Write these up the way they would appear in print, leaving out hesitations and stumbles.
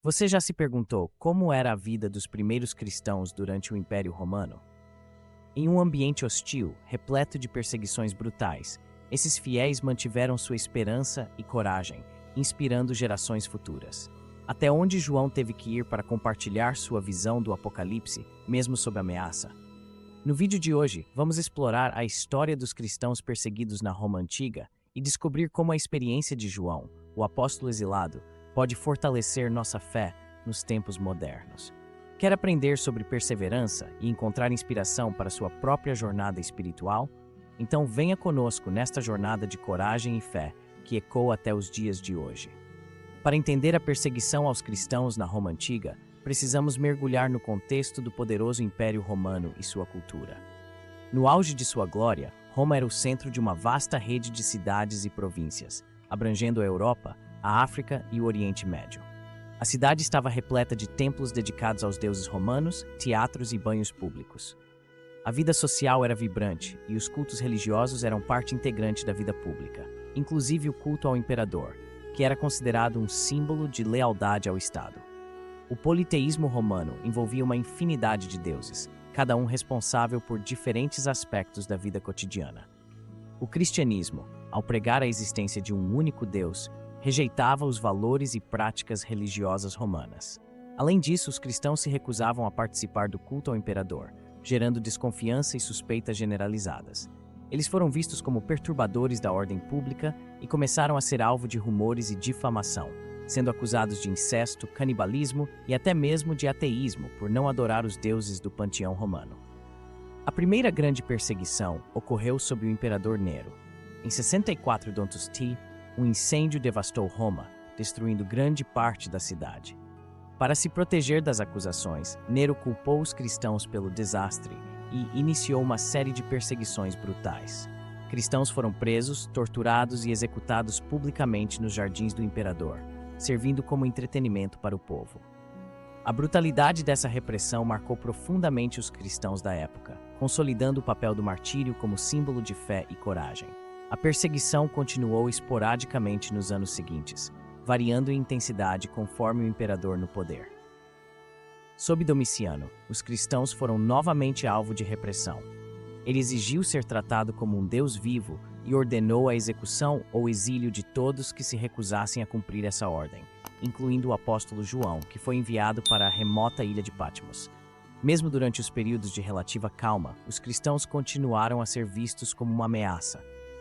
Você já se perguntou como era a vida dos primeiros cristãos durante o Império Romano? Em um ambiente hostil, repleto de perseguições brutais, esses fiéis mantiveram sua esperança e coragem, inspirando gerações futuras. Até onde João teve que ir para compartilhar sua visão do Apocalipse, mesmo sob ameaça? No vídeo de hoje, vamos explorar a história dos cristãos perseguidos na Roma Antiga e descobrir como a experiência de João, o apóstolo exilado, pode fortalecer nossa fé nos tempos modernos. Quer aprender sobre perseverança e encontrar inspiração para sua própria jornada espiritual? Então venha conosco nesta jornada de coragem e fé que ecoa até os dias de hoje. Para entender a perseguição aos cristãos na Roma Antiga, precisamos mergulhar no contexto do poderoso Império Romano e sua cultura. No auge de sua glória, Roma era o centro de uma vasta rede de cidades e províncias, abrangendo a Europa, a África e o Oriente Médio. A cidade estava repleta de templos dedicados aos deuses romanos, teatros e banhos públicos. A vida social era vibrante e os cultos religiosos eram parte integrante da vida pública, inclusive o culto ao imperador, que era considerado um símbolo de lealdade ao Estado. O politeísmo romano envolvia uma infinidade de deuses, cada um responsável por diferentes aspectos da vida cotidiana. O cristianismo, ao pregar a existência de um único Deus, rejeitava os valores e práticas religiosas romanas. Além disso, os cristãos se recusavam a participar do culto ao imperador, gerando desconfiança e suspeitas generalizadas. Eles foram vistos como perturbadores da ordem pública e começaram a ser alvo de rumores e difamação, sendo acusados de incesto, canibalismo e até mesmo de ateísmo por não adorar os deuses do panteão romano. A primeira grande perseguição ocorreu sob o imperador Nero. Em 64 d.C., um incêndio devastou Roma, destruindo grande parte da cidade. Para se proteger das acusações, Nero culpou os cristãos pelo desastre e iniciou uma série de perseguições brutais. Cristãos foram presos, torturados e executados publicamente nos jardins do imperador, servindo como entretenimento para o povo. A brutalidade dessa repressão marcou profundamente os cristãos da época, consolidando o papel do martírio como símbolo de fé e coragem. A perseguição continuou esporadicamente nos anos seguintes, variando em intensidade conforme o imperador no poder. Sob Domiciano, os cristãos foram novamente alvo de repressão. Ele exigiu ser tratado como um Deus vivo e ordenou a execução ou exílio de todos que se recusassem a cumprir essa ordem, incluindo o apóstolo João, que foi enviado para a remota ilha de Patmos. Mesmo durante os períodos de relativa calma, os cristãos continuaram a ser vistos como uma ameaça.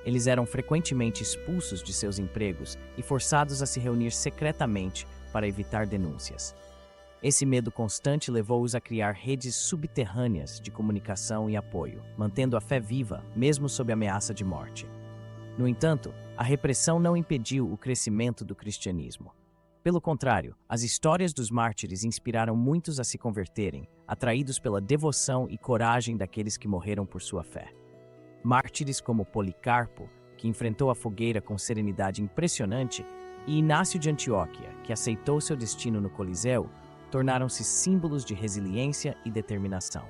Eles eram frequentemente expulsos de seus empregos e forçados a se reunir secretamente para evitar denúncias. Esse medo constante levou-os a criar redes subterrâneas de comunicação e apoio, mantendo a fé viva, mesmo sob ameaça de morte. No entanto, a repressão não impediu o crescimento do cristianismo. Pelo contrário, as histórias dos mártires inspiraram muitos a se converterem, atraídos pela devoção e coragem daqueles que morreram por sua fé. Mártires como Policarpo, que enfrentou a fogueira com serenidade impressionante, e Inácio de Antioquia, que aceitou seu destino no Coliseu, tornaram-se símbolos de resiliência e determinação.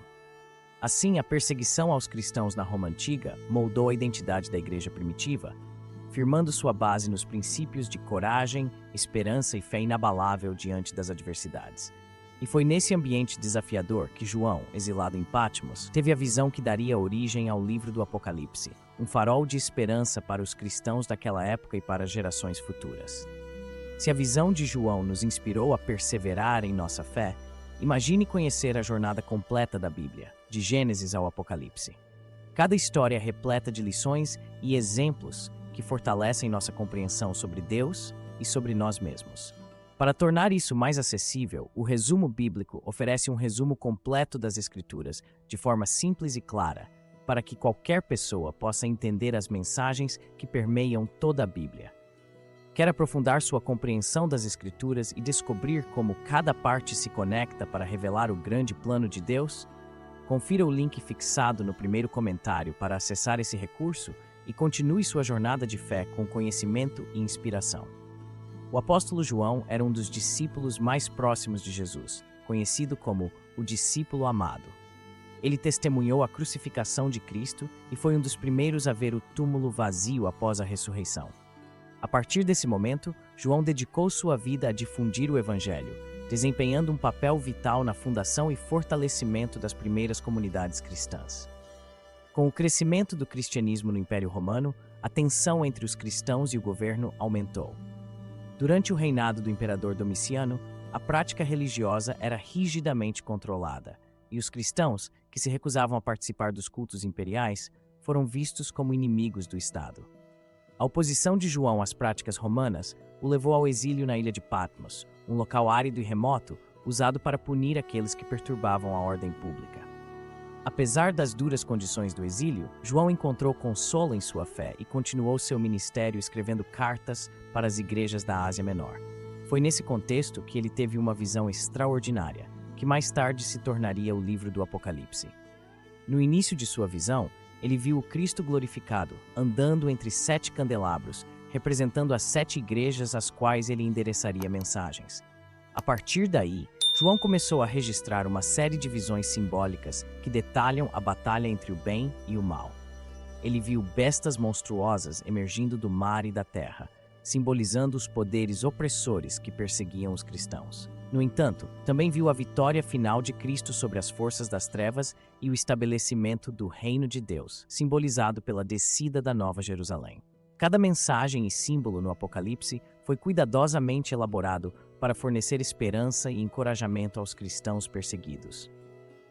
Assim, a perseguição aos cristãos na Roma Antiga moldou a identidade da igreja primitiva, firmando sua base nos princípios de coragem, esperança e fé inabalável diante das adversidades. E foi nesse ambiente desafiador que João, exilado em Patmos, teve a visão que daria origem ao livro do Apocalipse, um farol de esperança para os cristãos daquela época e para gerações futuras. Se a visão de João nos inspirou a perseverar em nossa fé, imagine conhecer a jornada completa da Bíblia, de Gênesis ao Apocalipse. Cada história é repleta de lições e exemplos que fortalecem nossa compreensão sobre Deus e sobre nós mesmos. Para tornar isso mais acessível, o resumo bíblico oferece um resumo completo das Escrituras, de forma simples e clara, para que qualquer pessoa possa entender as mensagens que permeiam toda a Bíblia. Quer aprofundar sua compreensão das Escrituras e descobrir como cada parte se conecta para revelar o grande plano de Deus? Confira o link fixado no primeiro comentário para acessar esse recurso e continue sua jornada de fé com conhecimento e inspiração. O apóstolo João era um dos discípulos mais próximos de Jesus, conhecido como o discípulo amado. Ele testemunhou a crucificação de Cristo e foi um dos primeiros a ver o túmulo vazio após a ressurreição. A partir desse momento, João dedicou sua vida a difundir o Evangelho, desempenhando um papel vital na fundação e fortalecimento das primeiras comunidades cristãs. Com o crescimento do cristianismo no Império Romano, a tensão entre os cristãos e o governo aumentou. Durante o reinado do imperador Domiciano, a prática religiosa era rigidamente controlada, e os cristãos, que se recusavam a participar dos cultos imperiais, foram vistos como inimigos do Estado. A oposição de João às práticas romanas o levou ao exílio na ilha de Patmos, um local árido e remoto usado para punir aqueles que perturbavam a ordem pública. Apesar das duras condições do exílio, João encontrou consolo em sua fé e continuou seu ministério escrevendo cartas para as igrejas da Ásia Menor. Foi nesse contexto que ele teve uma visão extraordinária, que mais tarde se tornaria o livro do Apocalipse. No início de sua visão, ele viu o Cristo glorificado, andando entre 7 candelabros, representando as 7 igrejas às quais ele endereçaria mensagens. A partir daí, João começou a registrar uma série de visões simbólicas que detalham a batalha entre o bem e o mal. Ele viu bestas monstruosas emergindo do mar e da terra, simbolizando os poderes opressores que perseguiam os cristãos. No entanto, também viu a vitória final de Cristo sobre as forças das trevas e o estabelecimento do reino de Deus, simbolizado pela descida da Nova Jerusalém. Cada mensagem e símbolo no Apocalipse foi cuidadosamente elaborado para fornecer esperança e encorajamento aos cristãos perseguidos.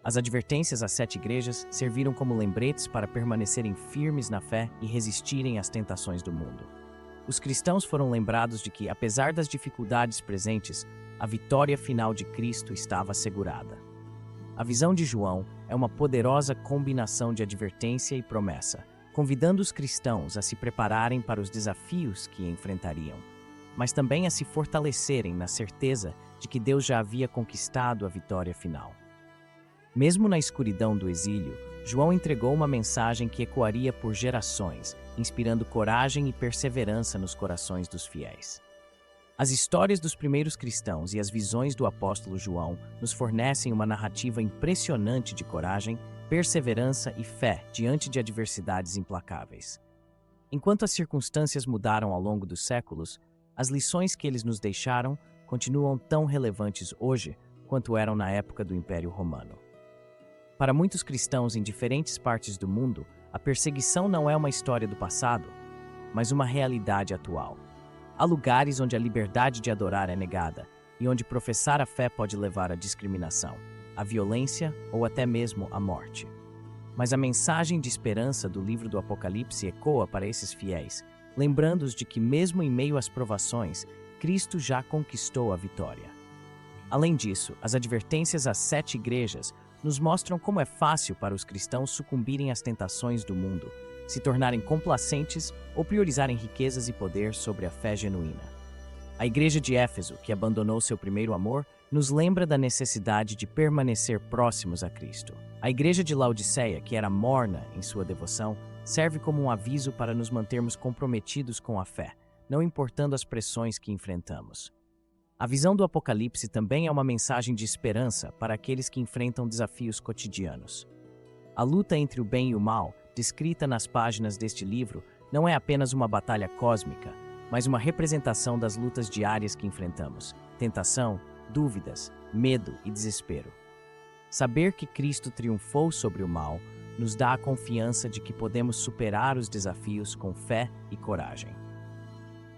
As advertências às 7 igrejas serviram como lembretes para permanecerem firmes na fé e resistirem às tentações do mundo. Os cristãos foram lembrados de que, apesar das dificuldades presentes, a vitória final de Cristo estava assegurada. A visão de João é uma poderosa combinação de advertência e promessa, convidando os cristãos a se prepararem para os desafios que enfrentariam, mas também a se fortalecerem na certeza de que Deus já havia conquistado a vitória final. Mesmo na escuridão do exílio, João entregou uma mensagem que ecoaria por gerações, inspirando coragem e perseverança nos corações dos fiéis. As histórias dos primeiros cristãos e as visões do apóstolo João nos fornecem uma narrativa impressionante de coragem, perseverança e fé diante de adversidades implacáveis. Enquanto as circunstâncias mudaram ao longo dos séculos, as lições que eles nos deixaram continuam tão relevantes hoje quanto eram na época do Império Romano. Para muitos cristãos em diferentes partes do mundo, a perseguição não é uma história do passado, mas uma realidade atual. Há lugares onde a liberdade de adorar é negada e onde professar a fé pode levar à discriminação, à violência ou até mesmo à morte. Mas a mensagem de esperança do livro do Apocalipse ecoa para esses fiéis, lembrando-os de que mesmo em meio às provações, Cristo já conquistou a vitória. Além disso, as advertências às 7 igrejas nos mostram como é fácil para os cristãos sucumbirem às tentações do mundo, se tornarem complacentes ou priorizarem riquezas e poder sobre a fé genuína. A igreja de Éfeso, que abandonou seu primeiro amor, nos lembra da necessidade de permanecer próximos a Cristo. A igreja de Laodiceia, que era morna em sua devoção, serve como um aviso para nos mantermos comprometidos com a fé, não importando as pressões que enfrentamos. A visão do Apocalipse também é uma mensagem de esperança para aqueles que enfrentam desafios cotidianos. A luta entre o bem e o mal, descrita nas páginas deste livro, não é apenas uma batalha cósmica, mas uma representação das lutas diárias que enfrentamos: tentação, dúvidas, medo e desespero. Saber que Cristo triunfou sobre o mal nos dá a confiança de que podemos superar os desafios com fé e coragem.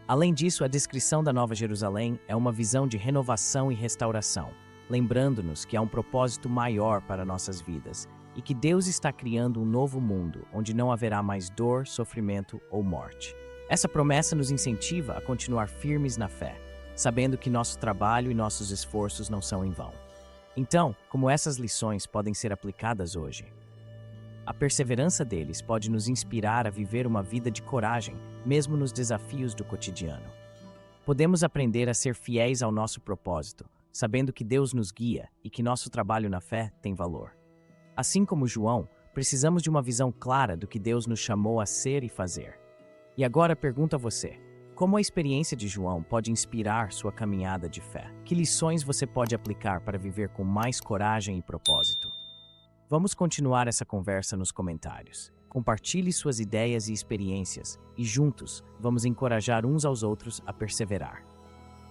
Além disso, a descrição da Nova Jerusalém é uma visão de renovação e restauração, lembrando-nos que há um propósito maior para nossas vidas e que Deus está criando um novo mundo onde não haverá mais dor, sofrimento ou morte. Essa promessa nos incentiva a continuar firmes na fé, sabendo que nosso trabalho e nossos esforços não são em vão. Então, como essas lições podem ser aplicadas hoje? A perseverança deles pode nos inspirar a viver uma vida de coragem, mesmo nos desafios do cotidiano. Podemos aprender a ser fiéis ao nosso propósito, sabendo que Deus nos guia e que nosso trabalho na fé tem valor. Assim como João, precisamos de uma visão clara do que Deus nos chamou a ser e fazer. E agora pergunto a você: como a experiência de João pode inspirar sua caminhada de fé? Que lições você pode aplicar para viver com mais coragem e propósito? Vamos continuar essa conversa nos comentários. Compartilhe suas ideias e experiências e juntos vamos encorajar uns aos outros a perseverar.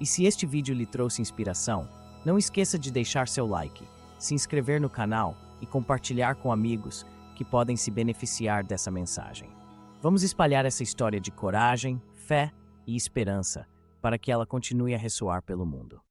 E se este vídeo lhe trouxe inspiração, Não esqueça de deixar seu like, se inscrever no canal e compartilhar com amigos que podem se beneficiar dessa mensagem. Vamos espalhar essa história de coragem, fé e esperança para que ela continue a ressoar pelo mundo.